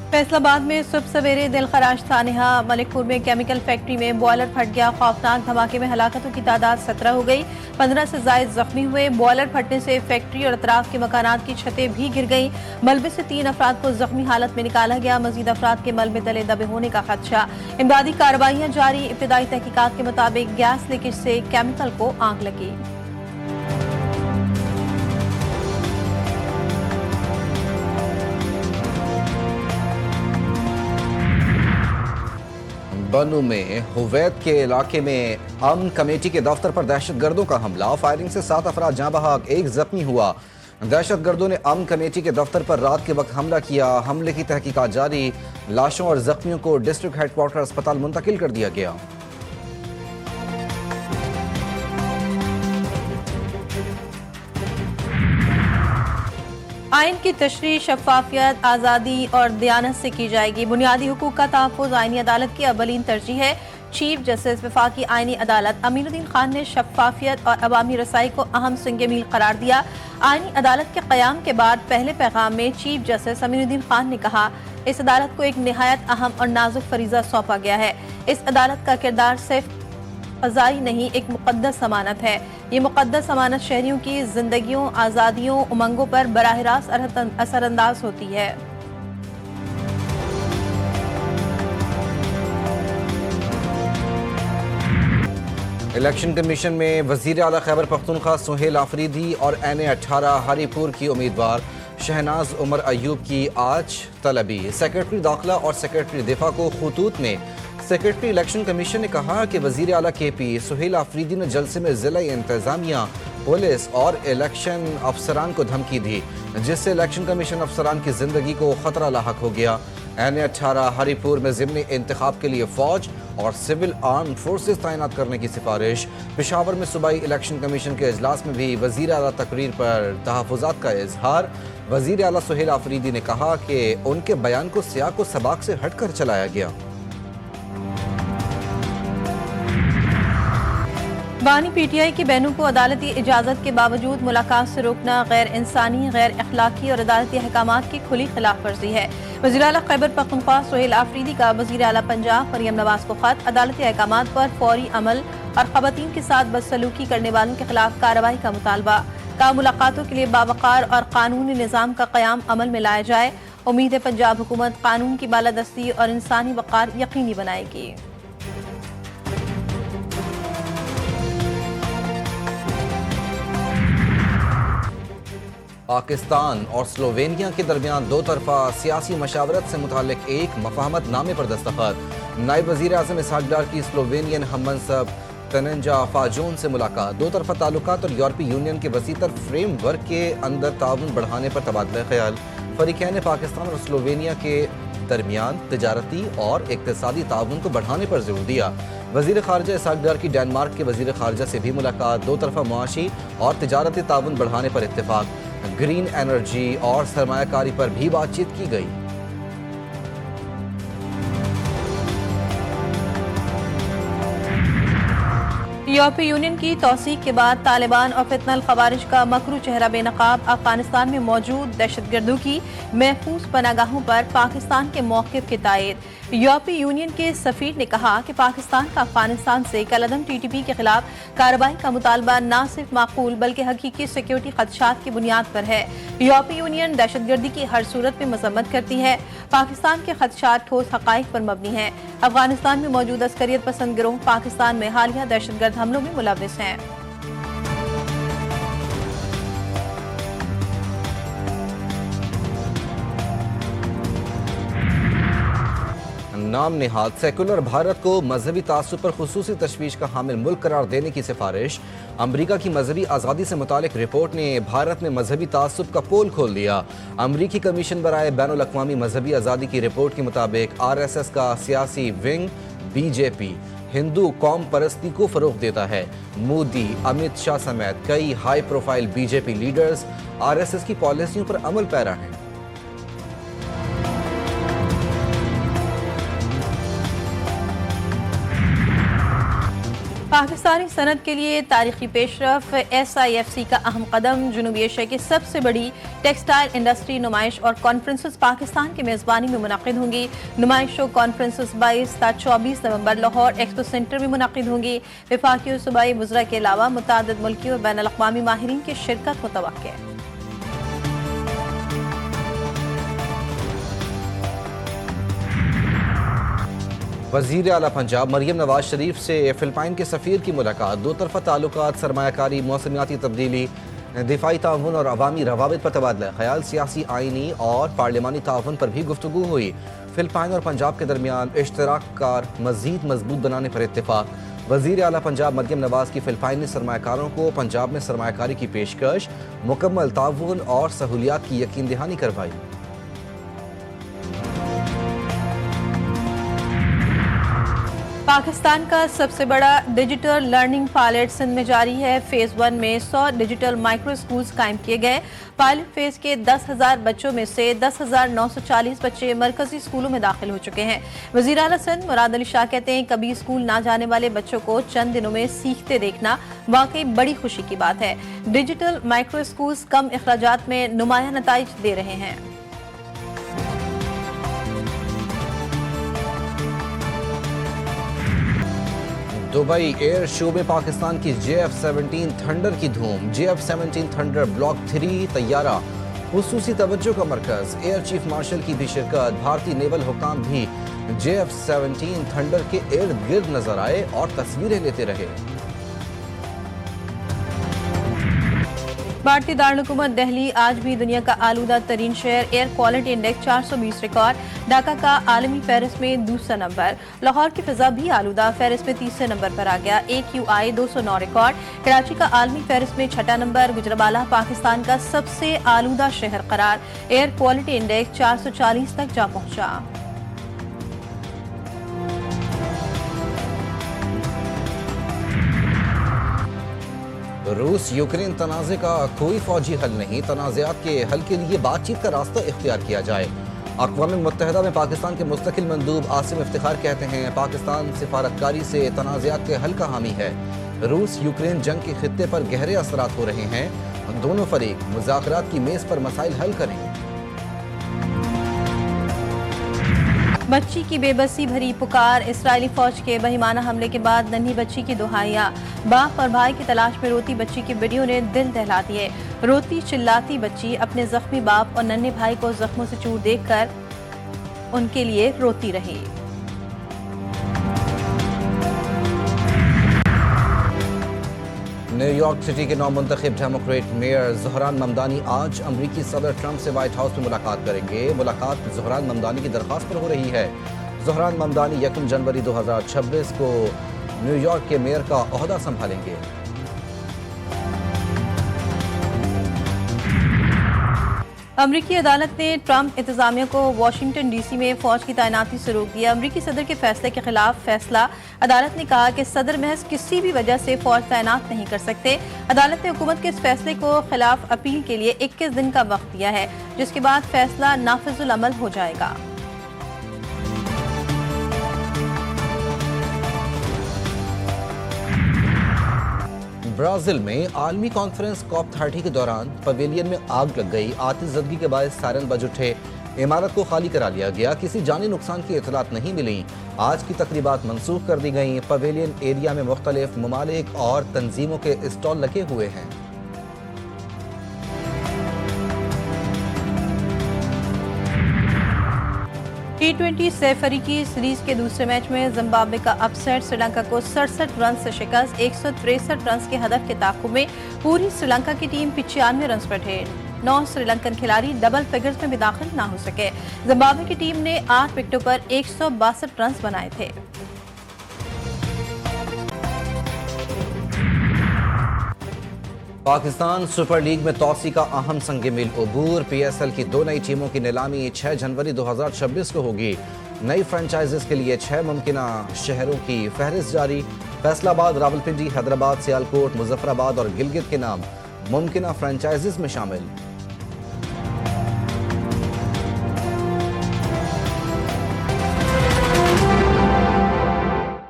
फैसलाबाद में सुबह सवेरे दिलखराश सानिहा। मलिकपुर में केमिकल फैक्ट्री में बॉयलर फट गया। खौफनाक धमाके में हलाकतों की तादाद 17 हो गई। 15 से जायद जख्मी हुए। बॉयलर फटने से फैक्ट्री और अतराफ के मकानात की छतें भी गिर गईं। मलबे से 3 अफराद को जख्मी हालत में निकाला गया। मजीद अफराद के मलबे तले दबे होने का खदशा। इमदादी कार्रवाइयां जारी। इब्तदाई तहकीकात के मुताबिक गैस लीकेज से केमिकल को आग लगी। बनू में हुवैत के इलाके में अमन कमेटी के दफ्तर पर दहशतगर्दों का हमला। फायरिंग से 7 अफराद जाँ बहक, 1 जख्मी हुआ। दहशतगर्दों ने अमन कमेटी के दफ्तर पर रात के वक्त हमला किया। हमले की तहकीकात जारी। लाशों और जख्मियों को डिस्ट्रिक्ट हेडक्वार्टर अस्पताल मुंतकिल कर दिया गया। आइन की तशरीह शफाफियत, आज़ादी और दयानत से की जाएगी। बुनियादी हुकूक का तहफ़्फ़ुज़ आइनी अदालत की अवलीन तरजीह है। चीफ जस्टिस वफाकी आइनी अदालत अमीनुद्दीन खान ने शफाफियत और अवामी रसाई को अहम सिंगे मील करार दिया। आइनी अदालत के क़याम के बाद पहले पैगाम में चीफ जस्टिस अमीनुद्दीन खान ने कहा, इस अदालत को एक निहायत अहम और नाजुक फरीज़ा सौंपा गया है। इस अदालत का किरदार सिर्फ क़ज़ाई नहीं, एक मुक़द्दस अमानत है। ये मुक़द्दस अमानत शहरियों की ज़िंदगियों, आज़ादियों, उमंगों पर बराह रास्त असरअंदाज होती है। इलेक्शन कमीशन में वज़ीर आला खैबर पख्तूनख्वा सुहेल आफरीदी और NA-18 हरीपुर की उम्मीदवार शहनाज उमर अयूब की आज तलबी। सेक्रेटरी दाखिला और सेक्रेटरी दिफा को खतूत में सेक्रेटरी इलेक्शन कमीशन ने कहा कि वज़ीर आला KP सुहेल आफरीदी ने जलसे में ज़िला इंतज़ामिया, पुलिस और इलेक्शन अफसरान को धमकी दी, जिससे इलेक्शन कमीशन अफसरान की ज़िंदगी को ख़तरा लाहक हो गया। NA-18 हरीपुर में ज़िमनी इंतखाब के लिए फ़ौज और सिविल आर्म फोर्सेस तैनात करने की सिफारिश। पेशावर में सूबाई इलेक्शन कमीशन के इजलास में भी वज़ीर आला तकरीर पर तहफ़्फ़ुज़ात का इजहार। वज़ीर आला सुहेल आफरीदी ने कहा कि उनके बयान को सियाक़ व सबाक़ से हटकर चलाया गया। बानी PTI की बहनों को अदालती इजाज़त के बावजूद मुलाकात से रोकना गैर इंसानी, गैर अखलाकी और अदालती अहकामात की खुली खिलाफ वर्जी है। वज़ीर आला खैबर पख्तूनख्वा सुहेल आफरीदी का वज़ीर आला पंजाब मरियम नवाज को खत। अदालती अहकामात पर फौरी अमल और ख़वातीन के साथ बदसलूकी करने वालों के खिलाफ कार्रवाई का मुतालबा। का मुलाकातों के लिए बावकार और कानूनी निज़ाम का क़याम अमल में लाया जाए। उम्मीद है पंजाब हुकूमत कानून की बालादस्ती और इंसानी वक़ार यकीनी बनाएगी। पाकिस्तान और स्लोवेनिया के दरमियान दो तरफा सियासी मशावरत से मुतालिक एक मफाहमत नामे पर दस्तखत। नायब वज़ीर आज़म इसहाक डार की स्लोवेनियन हममनसब तनंजा फाजोन से मुलाकात। दो तरफा ताल्लुकात और यूरोपीय यूनियन के वसीतर फ्रेम वर्क के अंदर ताउन बढ़ाने पर तबादला ख्याल। फरीकैन ने पाकिस्तान और स्लोवेनिया के दरमियान तिजारती और इक़्तिसादी ताउन को बढ़ाने पर जोर दिया। वज़ीर ख़ारजा इसहाक डार की डेनमार्क के वज़ीर ख़ारजा से भी मुलाकात। दो तरफा मुआशी और तिजारती ताउन बढ़ाने पर इत्तेफाक। ग्रीन एनर्जी और सरमायाकारी पर भी बातचीत की गई। यूरोपीय यूनियन की तौसीक के बाद तालिबान और फितनल खवारिज का मकरू चेहरा बेनकाब। अफगानिस्तान में मौजूद दहशतगर्दों की महफूज पनागाहों पर पाकिस्तान के मौक़िफ़ की तायद। यूरोपीय यूनियन के सफ़ीर ने कहा कि पाकिस्तान का अफगानिस्तान से कलअदम TTP के खिलाफ कार्रवाई का मुतालबा न सिर्फ माकूल बल्कि हकीकी सिक्योरिटी खदशात की बुनियाद पर है। यूरोपीय यूनियन दहशतगर्दी की हर सूरत में मजम्मत करती है। पाकिस्तान के खदशात ठोस हक़ाइक़ पर मबनी हैं। अफगानिस्तान में मौजूद अस्करियत पसंद गिरोह पाकिस्तान में हालिया दहशतगर्द हमलों में मुलव्विस हैं। नाम निहाद सेकुलर भारत को मजहबी तासुब पर खुसूसी तशवीश का हामिल मुल्क करार देने की सिफारिश। अमरीका की मजहबी आज़ादी से मुतालिक रिपोर्ट ने भारत में मजहबी तासुब का पोल खोल दिया। अमरीकी कमीशन बराए बैनुल अक़वामी मजहबी आज़ादी की रिपोर्ट के मुताबिक RSS का सियासी विंग BJP हिंदू कौम परस्ती को फ़रोग़ देता है। मोदी, अमित शाह समेत कई high profile BJP leaders RSS की पॉलिसियों पर अमल पैरा हैं। पाकिस्तानी सनत के लिए तारीखी पेशरफ SIFC का अहम कदम। जनूबी एशिया की सबसे बड़ी टेक्सटाइल इंडस्ट्री नुमाइश और कॉन्फ्रेंसेस पाकिस्तान की मेज़बानी में मुनक़िद होंगी। नुमाइश और कॉन्फ्रेंसेस 22 ta 24 नवंबर लाहौर एक्सपो सेंटर में मुनक़िद होंगी। वफाकी और सूबाई वज़रा के अलावा मुतअद्दिद मुल्की और बैनुल अक़वामी माहिरीन की शिरकत मुतवक्किअ है। वज़ीर आला पंजाब मरियम नवाज शरीफ से फिलिपाइन के सफ़ीर की मुलाकात। दो तरफ़ा ताल्लुकात, सरमायाकारी, मौसमियाती तब्दीली, दिफाई ताउन और अवामी रवाबित पर तबादला ख़याल, सियासी, आइनी और पार्लिमानी ताउन पर भी गुफ्तगू हुई। फिलिपाइन और पंजाब के दरमियान इश्तराक मज़ीद मजबूत बनाने पर इत्तेफाक। वज़ीर आला पंजाब मरियम नवाज की फिलिपाइनी सरमायाकारों को पंजाब में सरमायाकारी की पेशकश, मुकम्मल ताउन और सहूलियात की यकीन दहानी करवाई। पाकिस्तान का सबसे बड़ा डिजिटल लर्निंग पायलट सिंध में जारी है। फेज़ 1 में 100 डिजिटल माइक्रो स्कूल्स कायम किए गए। पायलट फेज़ के 10,000 बच्चों में से 10,940 बच्चे मरकजी स्कूलों में दाखिल हो चुके हैं। वज़ीर आला सिंध मुराद अली शाह कहते हैं, कभी स्कूल ना जाने वाले बच्चों को चंद दिनों में सीखते देखना वाकई बड़ी खुशी की बात है। डिजिटल माइक्रो स्कूल्स कम अखराजात में नुमाया नताइज दे रहे हैं। दुबई एयर शो में पाकिस्तान की JF-17 थंडर की धूम। JF-17 थंडर ब्लॉक 3 तैयारा खुसूसी तवज्जो का मरकज। एयर चीफ मार्शल की भी शिरकत। भारतीय नेवल हुकाम भी JF-17 थंडर के इर्द गिर्द नजर आए और तस्वीरें लेते रहे। भारतीय दारुल-हुकूमत दिल्ली आज भी दुनिया का आलूदा तरीन शहर। Air quality index 420 record. Dhaka का आलमी फहरिस्त में दूसरा नंबर। लाहौर की फिजा भी आलूदा फहरिस्त में तीसरे नंबर पर आ गया। AQI 209 record. कराची का आलमी फहरिस्त में छठा नंबर। गुजरांवाला पाकिस्तान का सबसे आलूदा शहर करार। एयर क्वालिटी इंडेक्स 440 तक जा पहुंचा। रूस यूक्रेन तनाज़े का कोई फौजी हल नहीं। तनाज़ात के हल के लिए बातचीत का रास्ता इख्तियार किया जाए। अक़वाम मुत्तहिदा में पाकिस्तान के मुस्तकिल मंदूब आसिम इफ्तिखार कहते हैं, पाकिस्तान सिफारतकारी से तनाज़ात के हल का हामी है। रूस यूक्रेन जंग के खित्ते पर गहरे असरात हो रहे हैं। दोनों फरीक मुज़ाकरात की मेज़ पर मसाइल हल करें। बच्ची की बेबसी भरी पुकार। इस्राएली फौज के बहिमाना हमले के बाद नन्ही बच्ची की दुहाइयां। बाप और भाई की तलाश में रोती बच्ची की वीडियो ने दिल दहला दिए। रोती चिल्लाती बच्ची अपने जख्मी बाप और नन्हे भाई को जख्मों से चूर देखकर उनके लिए रोती रही। न्यूयॉर्क सिटी के नौमुंतखब डेमोक्रेट मेयर ज़हरान ममदानी आज अमरीकी सदर ट्रंप से व्हाइट हाउस में मुलाकात करेंगे। मुलाकात ज़हरान ममदानी की दरख्वास्त पर हो रही है। ज़हरान ममदानी 1 जनवरी 2026 को न्यूयॉर्क के मेयर का ओहदा संभालेंगे। अमरीकी अदालत ने ट्रंप इंतजामिया को वाशिंगटन DC में फौज की तैनाती से रोक दिया। अमरीकी सदर के फैसले के खिलाफ फैसला। अदालत ने कहा कि सदर महज किसी भी वजह से फौज तैनात नहीं कर सकते। अदालत ने हुकूमत के इस फैसले को खिलाफ अपील के लिए 21 दिन का वक्त दिया है, जिसके बाद फैसला नाफिजुल अमल हो जाएगा। ब्राजील में आलमी कॉन्फ्रेंस COP30 के दौरान पवेलियन में आग लग गई। आतिशज़दगी के बाद सायरन बज उठे। इमारत को खाली करा लिया गया। किसी जानी नुकसान की इतलात नहीं मिली। आज की तकरीबात मनसूख कर दी गई। पवेलियन एरिया में मुख्तलिफ ममालिक और तंजीमों के स्टॉल लगे हुए हैं। T20 सैफ अफ्रीकी सीरीज के दूसरे मैच में जिम्बाब्वे का अपसेट। श्रीलंका को 67 रन से शिकस्त। 163 रन के हदफ के ताक़ुब में पूरी श्रीलंका की टीम 95 रन पर ढेर। 9 श्रीलंकन खिलाड़ी डबल फिगर्स में भी दाखिल ना हो सके। जिम्बाब्वे की टीम ने 8 विकेटों पर 162 रन बनाए थे। पाकिस्तान सुपर लीग में तौसी का अहम संग मिल अबूर। PSL की 2 नई टीमों की नीलामी 6 जनवरी 2026 को होगी। नई फ्रेंचाइजीज के लिए 6 मुमकिना शहरों की फहरिस्त जारी। फैसलाबाद, रावलपिंडी, हैदराबाद, सियालकोट, मुजफ्फराबाद और गिलगित के नाम मुमकिना फ्रेंचाइजीज में शामिल।